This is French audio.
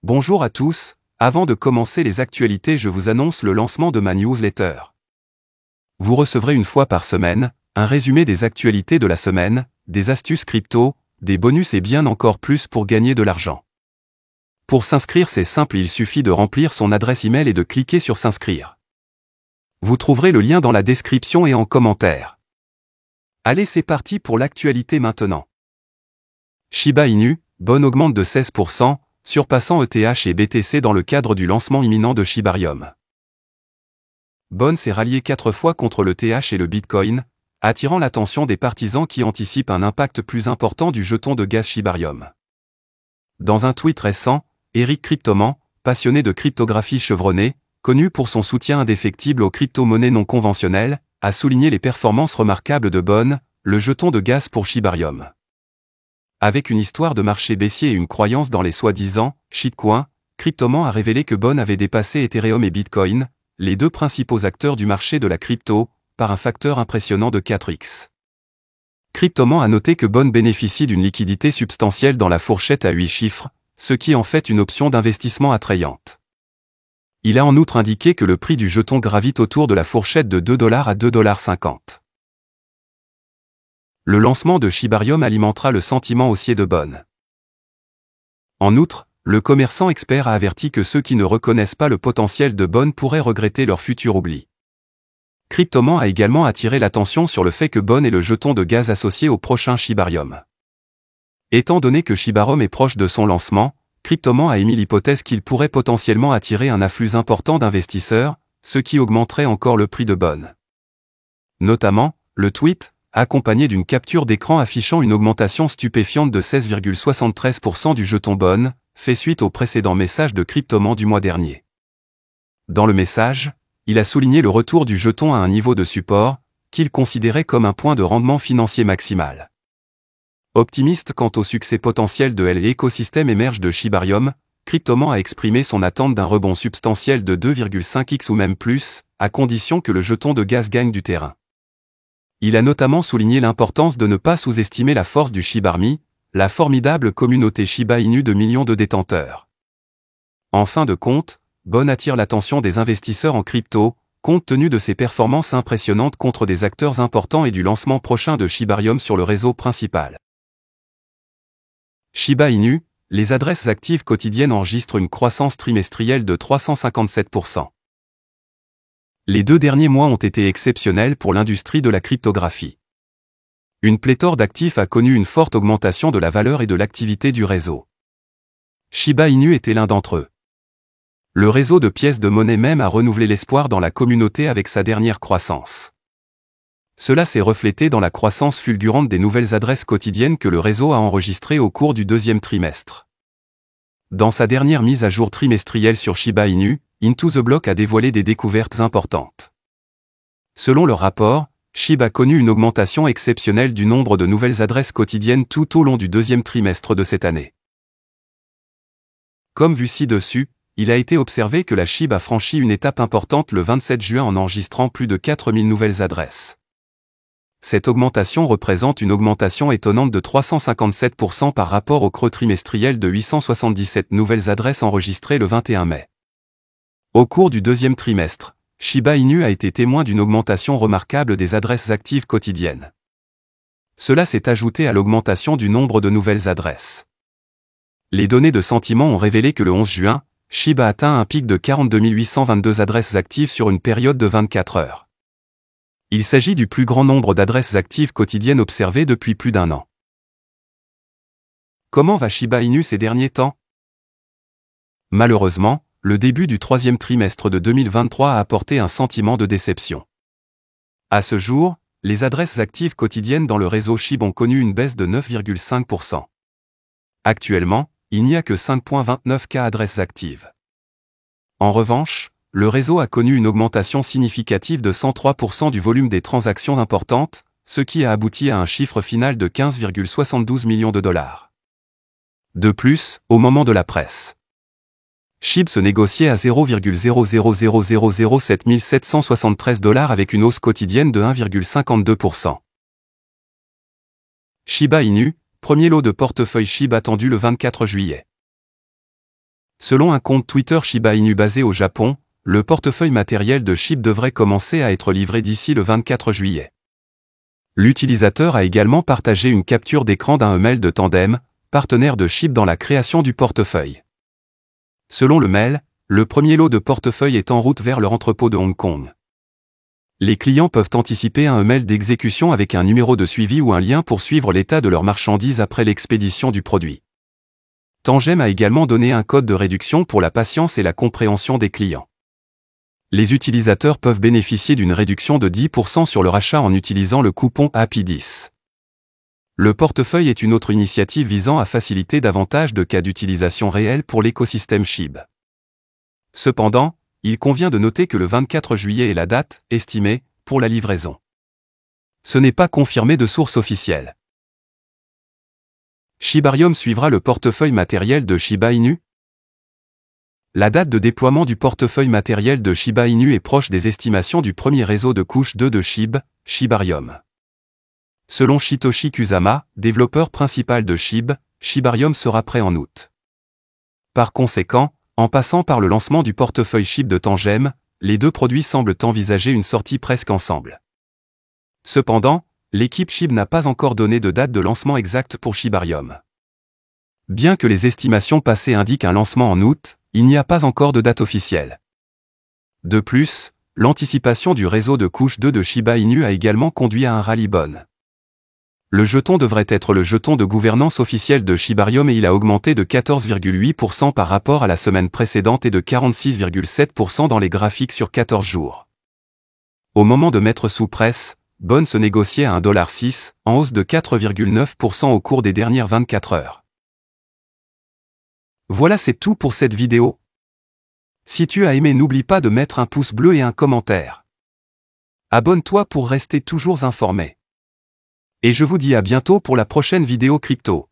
Bonjour à tous, avant de commencer les actualités je vous annonce le lancement de ma newsletter. Vous recevrez une fois par semaine, un résumé des actualités de la semaine, des astuces crypto, des bonus et bien encore plus pour gagner de l'argent. Pour s'inscrire c'est simple, il suffit de remplir son adresse email et de cliquer sur s'inscrire. Vous trouverez le lien dans la description et en commentaire. Allez c'est parti pour l'actualité maintenant. Shiba Inu, Bon augmente de 16%, surpassant ETH et BTC dans le cadre du lancement imminent de Shibarium. Bon s'est rallié 4 fois contre le TH et le Bitcoin, attirant l'attention des partisans qui anticipent un impact plus important du jeton de gaz Shibarium. Dans un tweet récent, Eric Cryptoman, passionné de cryptographie chevronnée, connu pour son soutien indéfectible aux crypto-monnaies non conventionnelles, a souligné les performances remarquables de Bon, le jeton de gaz pour Shibarium. Avec une histoire de marché baissier et une croyance dans les soi-disant shitcoins, Cryptoman a révélé que Bon avait dépassé Ethereum et Bitcoin, les deux principaux acteurs du marché de la crypto, par un facteur impressionnant de 4x. Cryptoman a noté que Bon bénéficie d'une liquidité substantielle dans la fourchette à 8 chiffres, ce qui en fait une option d'investissement attrayante. Il a en outre indiqué que le prix du jeton gravite autour de la fourchette de $2 à $2,50. Le lancement de Shibarium alimentera le sentiment haussier de Bon. En outre, le commerçant expert a averti que ceux qui ne reconnaissent pas le potentiel de Bon pourraient regretter leur futur oubli. Cryptoman a également attiré l'attention sur le fait que Bon est le jeton de gaz associé au prochain Shibarium. Étant donné que Shibarium est proche de son lancement, Cryptoman a émis l'hypothèse qu'il pourrait potentiellement attirer un afflux important d'investisseurs, ce qui augmenterait encore le prix de Bon. Notamment, le tweet, accompagné d'une capture d'écran affichant une augmentation stupéfiante de 16,73% du jeton Bon, fait suite au précédent message de Cryptoman du mois dernier. Dans le message, il a souligné le retour du jeton à un niveau de support, qu'il considérait comme un point de rendement financier maximal. Optimiste quant au succès potentiel de l'écosystème émerge de Shibarium, Cryptoman a exprimé son attente d'un rebond substantiel de 2,5x ou même plus, à condition que le jeton de gaz gagne du terrain. Il a notamment souligné l'importance de ne pas sous-estimer la force du Shibarmi, la formidable communauté Shiba Inu de millions de détenteurs. En fin de compte, Bon attire l'attention des investisseurs en crypto, compte tenu de ses performances impressionnantes contre des acteurs importants et du lancement prochain de Shibarium sur le réseau principal. Shiba Inu, les adresses actives quotidiennes enregistrent une croissance trimestrielle de 357%. Les 2 derniers mois ont été exceptionnels pour l'industrie de la cryptographie. Une pléthore d'actifs a connu une forte augmentation de la valeur et de l'activité du réseau. Shiba Inu était l'un d'entre eux. Le réseau de pièces de monnaie même a renouvelé l'espoir dans la communauté avec sa dernière croissance. Cela s'est reflété dans la croissance fulgurante des nouvelles adresses quotidiennes que le réseau a enregistrées au cours du 2e trimestre. Dans sa dernière mise à jour trimestrielle sur Shiba Inu, Into the Block a dévoilé des découvertes importantes. Selon le rapport, Shiba a connu une augmentation exceptionnelle du nombre de nouvelles adresses quotidiennes tout au long du 2e trimestre de cette année. Comme vu ci-dessus, il a été observé que la Shiba a franchi une étape importante le 27 juin en enregistrant plus de 4000 nouvelles adresses. Cette augmentation représente une augmentation étonnante de 357% par rapport au creux trimestriel de 877 nouvelles adresses enregistrées le 21 mai. Au cours du 2e trimestre, Shiba Inu a été témoin d'une augmentation remarquable des adresses actives quotidiennes. Cela s'est ajouté à l'augmentation du nombre de nouvelles adresses. Les données de sentiment ont révélé que le 11 juin, Shiba a atteint un pic de 42 822 adresses actives sur une période de 24 heures. Il s'agit du plus grand nombre d'adresses actives quotidiennes observées depuis plus d'1 an. Comment va Shiba Inu ces derniers temps? Malheureusement, le début du 3e trimestre de 2023 a apporté un sentiment de déception. À ce jour, les adresses actives quotidiennes dans le réseau Shiba ont connu une baisse de 9,5%. Actuellement, il n'y a que 5,29K adresses actives. En revanche, le réseau a connu une augmentation significative de 103% du volume des transactions importantes, ce qui a abouti à un chiffre final de 15,72 millions de dollars. De plus, au moment de la presse, SHIB se négociait à 0,000007 773 $ avec une hausse quotidienne de 1,52%. Shiba Inu, premier lot de portefeuille SHIB attendu le 24 juillet. Selon un compte Twitter Shiba Inu basé au Japon, le portefeuille matériel de SHIB devrait commencer à être livré d'ici le 24 juillet. L'utilisateur a également partagé une capture d'écran d'un email de Tandem, partenaire de SHIB dans la création du portefeuille. Selon le mail, le premier lot de portefeuille est en route vers leur entrepôt de Hong Kong. Les clients peuvent anticiper un email d'exécution avec un numéro de suivi ou un lien pour suivre l'état de leur marchandise après l'expédition du produit. Tandem a également donné un code de réduction pour la patience et la compréhension des clients. Les utilisateurs peuvent bénéficier d'une réduction de 10% sur leur achat en utilisant le coupon Happy10. Le portefeuille est une autre initiative visant à faciliter davantage de cas d'utilisation réels pour l'écosystème SHIB. Cependant, il convient de noter que le 24 juillet est la date estimée pour la livraison. Ce n'est pas confirmé de source officielle. Shibarium suivra le portefeuille matériel de Shiba Inu? La date de déploiement du portefeuille matériel de Shiba Inu est proche des estimations du premier réseau de couche 2 de SHIB, Shibarium. Selon Shitoshi Kusama, développeur principal de SHIB, Shibarium sera prêt en août. Par conséquent, en passant par le lancement du portefeuille SHIB de Tandem, les deux produits semblent envisager une sortie presque ensemble. Cependant, l'équipe SHIB n'a pas encore donné de date de lancement exacte pour Shibarium. Bien que les estimations passées indiquent un lancement en août, il n'y a pas encore de date officielle. De plus, l'anticipation du réseau de couche 2 de Shiba Inu a également conduit à un rallye bon. Le jeton devrait être le jeton de gouvernance officiel de Shibarium et il a augmenté de 14,8% par rapport à la semaine précédente et de 46,7% dans les graphiques sur 14 jours. Au moment de mettre sous presse, Bon se négociait à 1,6$, en hausse de 4,9% au cours des dernières 24 heures. Voilà, c'est tout pour cette vidéo. Si tu as aimé, n'oublie pas de mettre un pouce bleu et un commentaire. Abonne-toi pour rester toujours informé. Et je vous dis à bientôt pour la prochaine vidéo crypto.